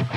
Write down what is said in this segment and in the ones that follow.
What's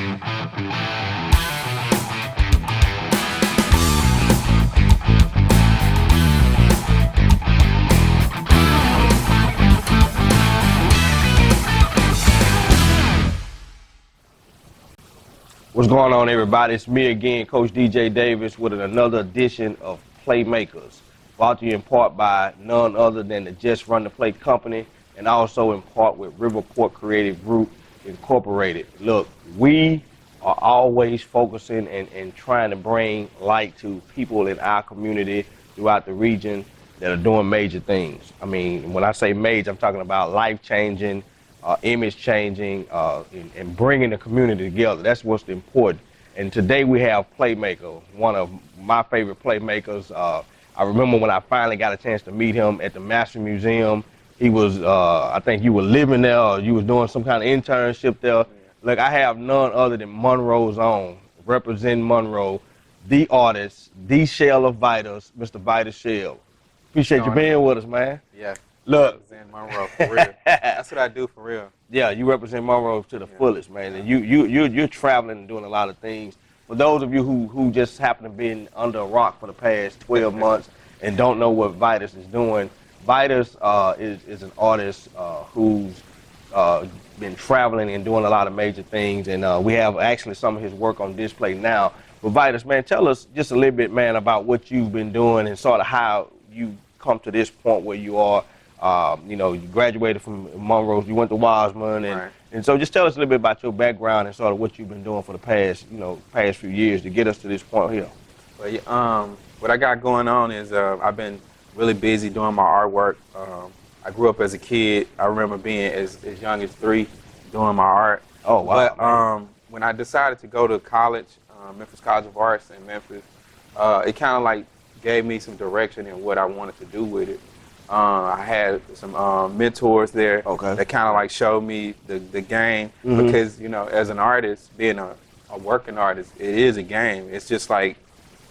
going on, everybody? It's me again, Coach DJ Davis, with another edition of Playmakers, brought to you in part by none other than the Just Run the Play company, and also in part with Riverport Creative Group Incorporated. Look, we are always focusing and trying to bring light to people in our community throughout the region that are doing major things. I mean, when I say major, I'm talking about life-changing, image changing, and bringing the community together. That's what's important. And today we have Playmaker, one of my favorite playmakers. I remember when I finally got a chance to meet him at the Master Museum. He was, I think you were living there, or you was doing some kind of internship there. Look, I have none other than Monroe's own, representing Monroe, the artist, the shell of Vitus, Mr. Vitus Shell. Appreciate you being with us, man. Yeah. Look, Represent Monroe for real. That's what I do for real. Yeah, you represent Monroe to the fullest, man. And you're traveling and doing a lot of things. For those of you who just happen to be under a rock for the past 12 months and don't know what Vitus is doing, Vitus is an artist who's been traveling and doing a lot of major things, and we have actually some of his work on display now. But Vitus, man, tell us just a little bit, man, about what you've been doing and sort of how you come to this point where you are. You know, you graduated from Monroe, you went to Wiseman, and so just tell us a little bit about your background and sort of what you've been doing for the past, past few years to get us to this point here. Well, what I got going on is I've been really busy doing my artwork. I grew up as a kid. I remember being as young as 3 doing my art. Oh, wow. But when I decided to go to college, Memphis College of Arts in Memphis, it kind of like gave me some direction in what I wanted to do with it. I had some mentors there that kind of like showed me the game, because, as an artist, being a working artist, it is a game. It's just like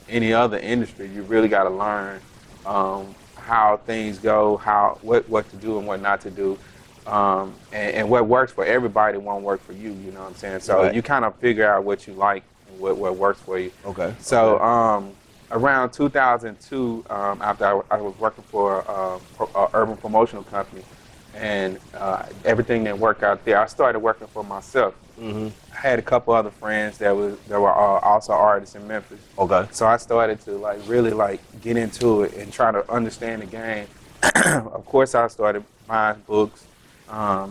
any other industry. You really got to learn how things go, what to do and what not to do, and what works for everybody won't work for you. You know what I'm saying? So you kind of figure out what you like and what works for you. So. Around 2002, after I was working for a urban promotional company, and everything didn't work out there, I started working for myself. I had a couple other friends that were also artists in Memphis. So I started to really get into it and try to understand the game. Of course, I started buying books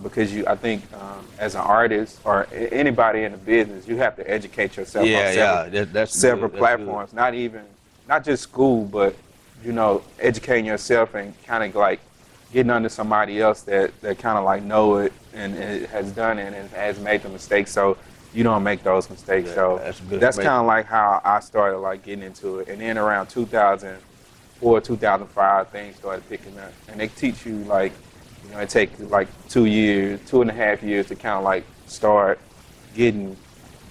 because I think as an artist or anybody in the business, you have to educate yourself on several platforms. Not just school, but educating yourself and kind of like getting under somebody else that kind of like know it and has done it and has made the mistakes, so you don't make those mistakes. So that's kind of like how I started like getting into it. And then around 2004, 2005, things started picking up, and they teach you it takes like 2.5 years to kind of like start getting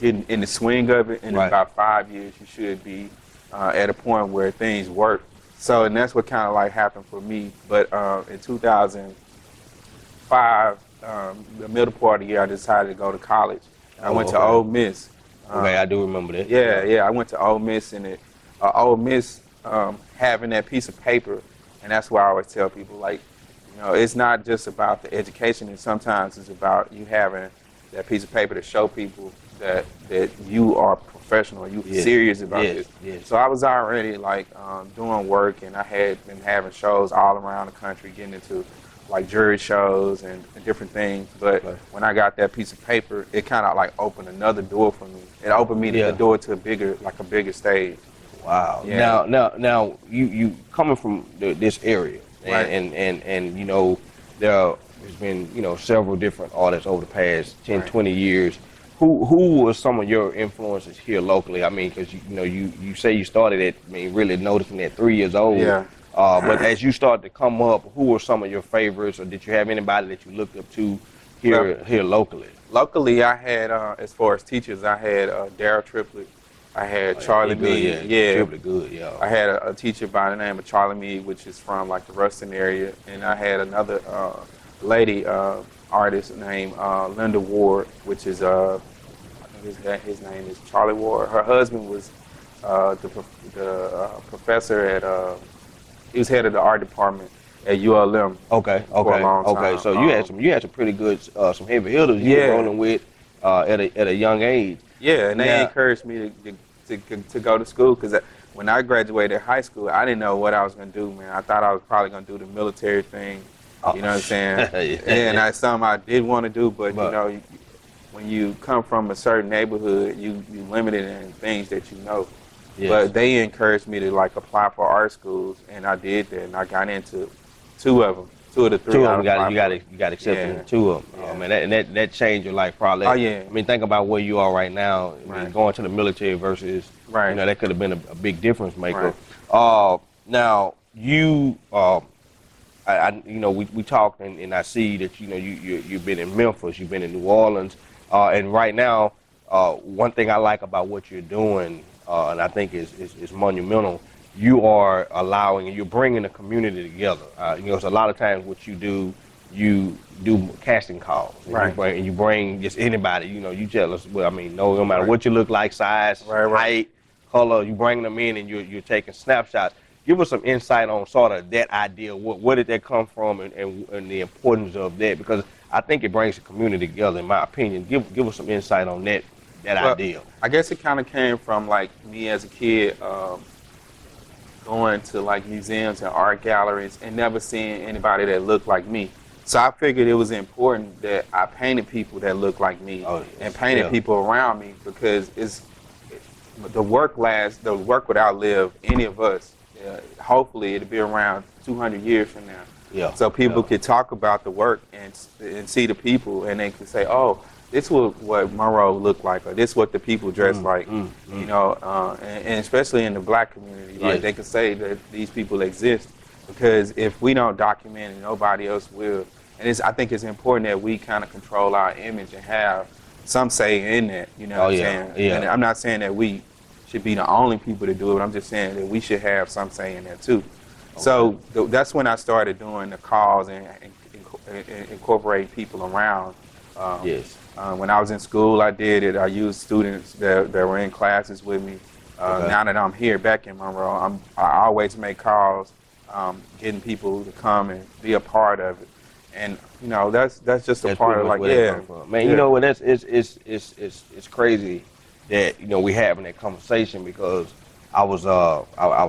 in the swing of it, and in about 5 years you should be at a point where things work. So, and that's what kind of like happened for me. But in 2005, the middle part of the year, I decided to go to college. I went to Ole Miss. I do remember that. Yeah, I went to Ole Miss, and Ole Miss having that piece of paper, and that's why I always tell people, it's not just about the education, and sometimes it's about you having that piece of paper to show people that you are professional, you serious about this. So I was already doing work, and I had been having shows all around the country, getting into jury shows and different things. But when I got that piece of paper, it kind of opened another door for me. It opened me the door to a bigger stage. Wow. Yeah. Now you coming from this area, and there's been several different artists over the past 10, 20 years. Who were some of your influences here locally? I mean, because you say you started at, really noticing at 3 years old. Yeah. But as you started to come up, who were some of your favorites, or did you have anybody that you looked up to here locally? Locally, I had, as far as teachers, I had Darryl Triplett. I had Charlie Meade. Triplett good, yeah. I had a teacher by the name of Charlie Meade, which is from the Ruston area, and I had another lady artist named Linda Ward, which is His name is Charlie Ward. Her husband was the professor at. He was head of the art department at ULM. Okay, For a okay, long okay. time. So you had some pretty good some heavy hitters you were Yeah. rolling with at a young age. Yeah, and they Now- encouraged me to go to school because when I graduated high school, I didn't know what I was gonna do, man. I thought I was probably gonna do the military thing. You know what I'm saying? And that's something I did want to do, but you know, when you come from a certain neighborhood, you limited in things that you know. Yes. But they encouraged me to like apply for art schools, and I did that, and I got into two of the three. Two of them you got accepted in two of them. Yeah. Man, that changed your life probably. Oh, yeah. I mean, think about where you are right now. I mean, Right. going to the military versus, Right. you know, that could have been a big difference maker. Right. Now you, you know, we talked and I see that you know you've been in Memphis, you've been in New Orleans, and right now, one thing I like about what you're doing, and I think is monumental. You are allowing and you're bringing the community together. You know, it's a lot of times what you do casting calls, and Right. you bring just anybody. You know, you tell us. Well, I mean, no matter what you look like, size, Right. height, color, you bring them in and you're taking snapshots. Give us some insight on sort of that idea. Where did that come from, and the importance of that? Because I think it brings the community together. In my opinion, give us some insight on that idea. I guess it kind of came from like me as a kid going to like museums and art galleries and never seeing anybody that looked like me. So I figured it was important that I painted people that looked like me and painted people around me because the work would outlive any of us. Hopefully it'll be around 200 years from now. Yeah. So people could talk about the work and see the people, and they could say, oh, this is what Monroe looked like, or this is what the people dress like, you know, and especially in the black community, like they could say that these people exist, because if we don't document it, nobody else will. And I think it's important that we kind of control our image and have some say in that, you know what I'm saying? Yeah. And I'm not saying that we should be the only people to do it, I'm just saying that we should have some say in that too. Okay. So that's when I started doing the calls and incorporating people around. When I was in school, I did it. I used students that were in classes with me. Now that I'm here back in Monroe, I always make calls, getting people to come and be a part of it. And you know, that's just a part of like, man. You know what? It's crazy that you know we having that conversation, because I was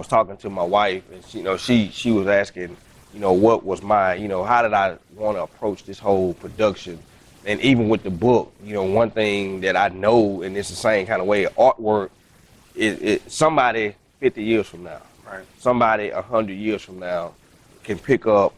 talking to my wife, and she was asking, you know, what was my, you know, how did I want to approach this whole production. And even with the book, you know, one thing that I know, and it's the same kind of way, artwork, somebody 50 years from now, somebody 100 years from now can pick up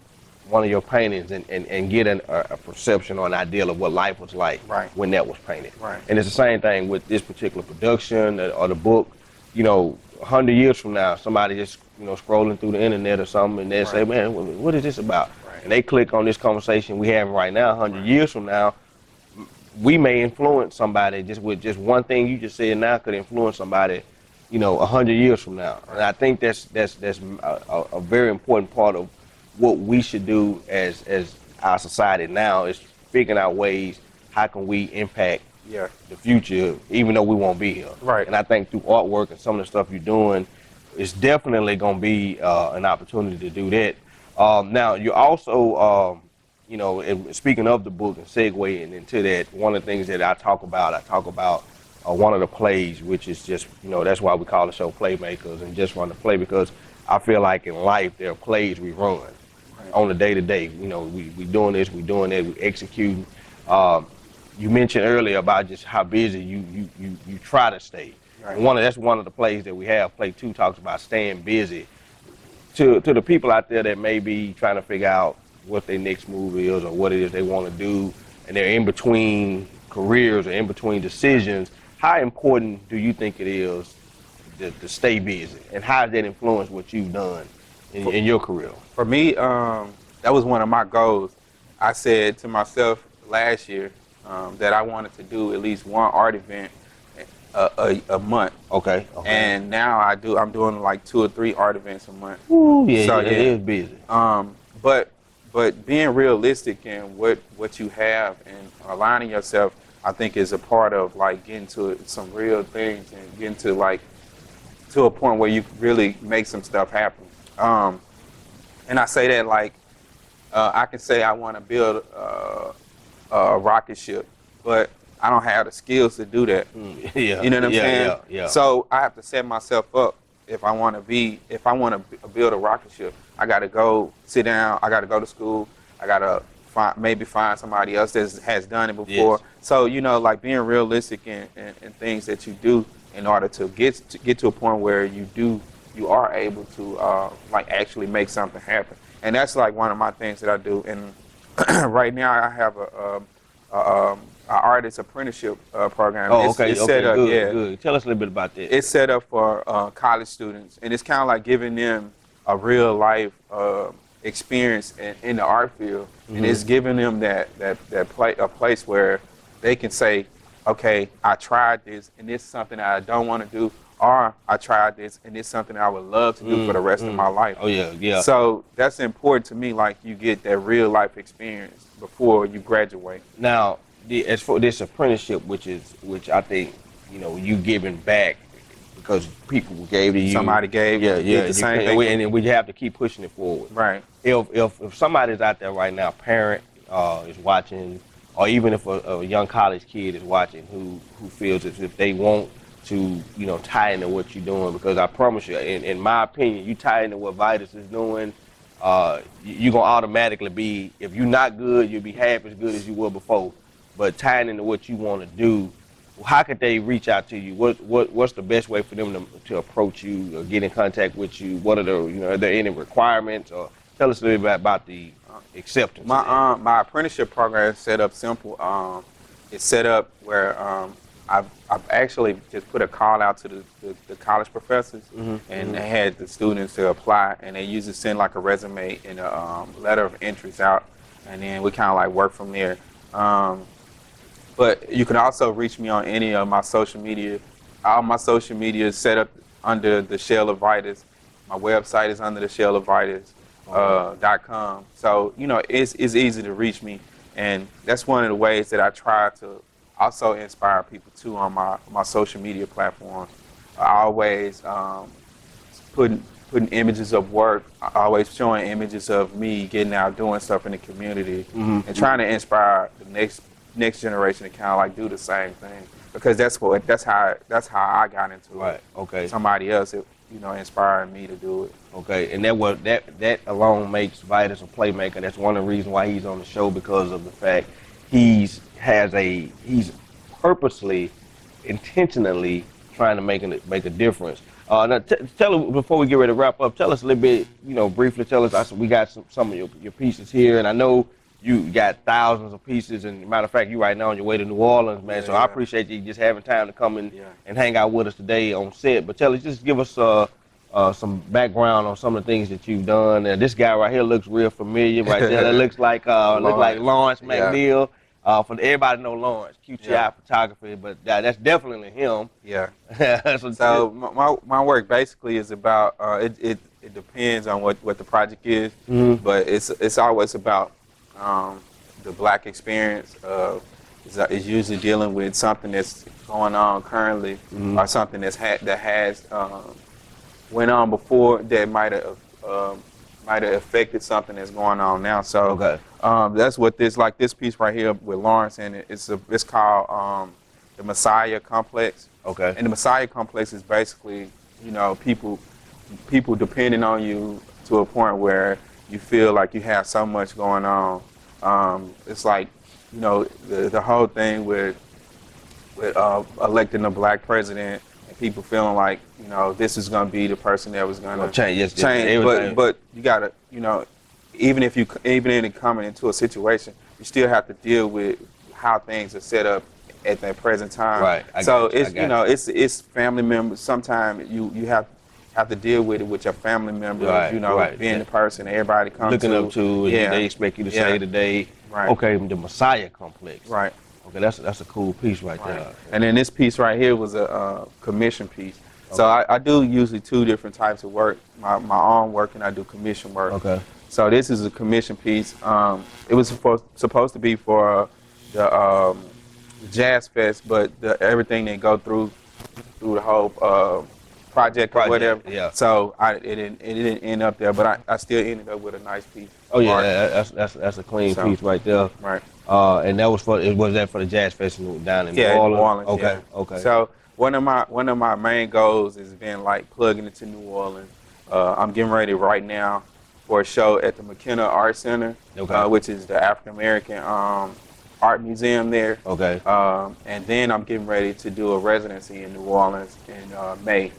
one of your paintings and get a perception or an idea of what life was like when that was painted. And it's the same thing with this particular production or the book. You know, 100 years from now, somebody just, you know, scrolling through the internet or something, and they say, man, what is this about? And they click on this conversation we have right now. 100 years from now, we may influence somebody just with just one thing you just said now could influence somebody, you know, 100 years from now. And I think that's a very important part of what we should do as our society now, is figuring out ways how can we impact the future, even though we won't be here. And I think through artwork and some of the stuff you're doing, it's definitely going to be an opportunity to do that. Now, you also, you know, and speaking of the book and segueing into that, one of the things that I talk about one of the plays, which is just, you know, that's why we call the show Playmakers and just run the play, because I feel like in life there are plays we run on the day-to-day. You know, we doing this, we doing that, we executing. You mentioned earlier about just how busy you try to stay. And that's one of the plays that we have. Play 2 talks about staying busy. To the people out there that may be trying to figure out what their next move is or what it is they want to do, and they're in between careers or in between decisions, how important do you think it is to stay busy, and how does that influence what you've done in your career? For me, that was one of my goals. I said to myself last year that I wanted to do at least one art event a month. Okay. And now I'm doing like 2 or 3 art events a month. Ooh, yeah, so, it is busy. But being realistic in what you have and aligning yourself I think is a part of like getting to some real things and getting to like to a point where you really make some stuff happen. And I say that like I can say I want to build a rocket ship, but I don't have the skills to do that. Yeah, You know what I'm saying? Yeah. So I have to set myself up if I want to build a rocket ship. I got to go sit down. I got to go to school. I got to maybe find somebody else that has done it before. Yes. So like being realistic in things that you do in order to get to a point where you are able to like actually make something happen. And that's like one of my things that I do. And right now I have a artist apprenticeship program. Oh, okay, it's set up, good. Tell us a little bit about that. It's set up for college students, and it's kind of like giving them a real life experience in the art field, and it's giving them a place where they can say, okay, I tried this, and this is something that I don't want to do, or I tried this, and it's something I would love to do for the rest of my life. Oh yeah. So that's important to me. Like you get that real life experience before you graduate. Now, as for this apprenticeship, which I think you giving back because people gave to you. Somebody gave. Yeah. The same thing. And we have to keep pushing it forward. Right. If somebody's out there right now, parent is watching, or even if a young college kid is watching who feels as if they want to tie into what you're doing, because I promise you, in my opinion, you tie into what Vitus is doing, you're gonna automatically be, if you're not good, you'll be half as good as you were before. But tying into what you want to do, how could they reach out to you? What's the best way for them to approach you or get in contact with you? What are are there any requirements? Or tell us a little bit about the acceptance. My apprenticeship program is set up simple. It's set up where I've actually just put a call out to the college professors, and they had the students to apply, and they usually send like a resume and a letter of interest out, and then we kind of like work from there. But you can also reach me on any of my social media. All my social media is set up under the Shell of Vitus. My website is under the Shell of Vitus.com. So it's easy to reach me, and that's one of the ways that I try to also inspire people too on my social media platforms. I always putting images of work, always showing images of me getting out doing stuff in the community, and trying to inspire the next generation to kind of like do the same thing, because that's how I got into it. Okay. Somebody else, inspired me to do it. Okay, and that alone makes Vitus a playmaker. That's one of the reasons why he's on the show, because of the fact he's purposely, intentionally trying to make a difference. Now tell us, before we get ready to wrap up, tell us a little bit, briefly tell us. We got some of your pieces here, and I know you got thousands of pieces, and matter of fact, you right now on your way to New Orleans, man. So I appreciate you just having time to come in and hang out with us today on set. But just give us some background on some of the things that you've done. This guy right here looks real familiar right there. That looks like Lawrence McNeil. For everybody know Lawrence, QTI photography, but that's definitely him. Yeah. So my work basically is about it depends on what the project is, but it's always about the Black experience. Is usually dealing with something that's going on currently, or something that has went on before that might have affected something that's going on now. So that's what this piece right here with Lawrence, and it's called the Messiah Complex. Okay. And the Messiah Complex is basically people depending on you to a point where you feel like you have so much going on. It's like the whole thing with electing a Black president, and people feeling like this is going to be the person that was going to change. But you gotta even in coming into a situation, you still have to deal with how things are set up at that present time. Right. It's family members. Sometimes you have to deal with it with your family members. Being the person everybody comes looking up to, and they expect you to say today. Right. Okay, the Messiah Complex. Right. Okay, that's a cool piece right there. And then this piece right here was a commission piece. Okay. So I do usually two different types of work. My own work, and I do commission work. Okay. So this is a commission piece. It was supposed to be for the Jazz Fest, but everything they go through the whole project or whatever. Yeah. So it didn't end up there, but I still ended up with a nice piece. Oh yeah, that's a clean piece right there. Right. And that was was that for the Jazz Festival down in New New Orleans? Orleans. Okay, Yeah. okay. So one of my main goals has been like plugging into New Orleans. I'm getting ready right now for a show at the McKenna Art Center, which is the African American art museum there. Okay. And then I'm getting ready to do a residency in New Orleans in May.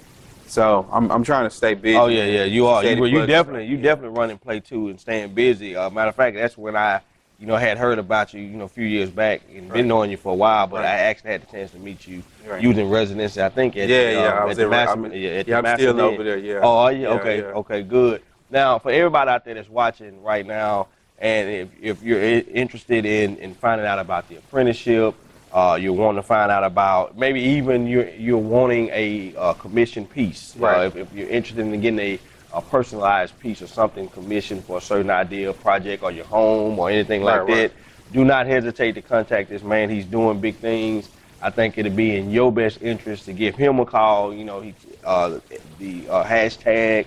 So I'm trying to stay busy. Oh yeah, you are. You definitely Yeah. running play too and staying busy. Matter of fact, that's when I had heard about you, a few years back and been knowing you for a while, but I actually had the chance to meet you. You was in residency, I think. At I was I'm still over there. Yeah. Oh, are you? Okay, okay, good. Now, for everybody out there that's watching right now, and if you're interested in finding out about the apprenticeship, you're wanting to find out about maybe even you're wanting a commission piece. Right. If you're interested in getting a personalized piece or something commissioned for a certain idea, project, or your home or anything like that, do not hesitate to contact this man. He's doing big things. I think it'll be in your best interest to give him a call. The hashtag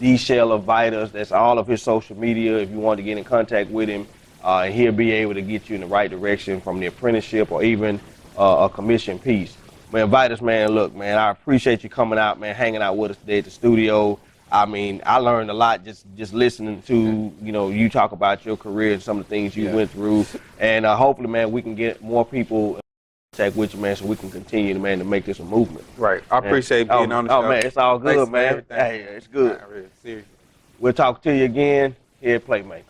Vitus Shell of Vitus. That's all of his social media. If you want to get in contact with him, he'll be able to get you in the right direction from the apprenticeship or even a commission piece. Man, Vitus, man, look, man, I appreciate you coming out, man, hanging out with us today at the studio. I mean, I learned a lot just listening to, you talk about your career and some of the things you went through. And hopefully, man, we can get more people in contact with you, man, so we can continue, man, to make this a movement. Right. I appreciate being on the show. Oh, man, it's all good, man. Hey, it's good. Seriously. We'll talk to you again here at Playmakers.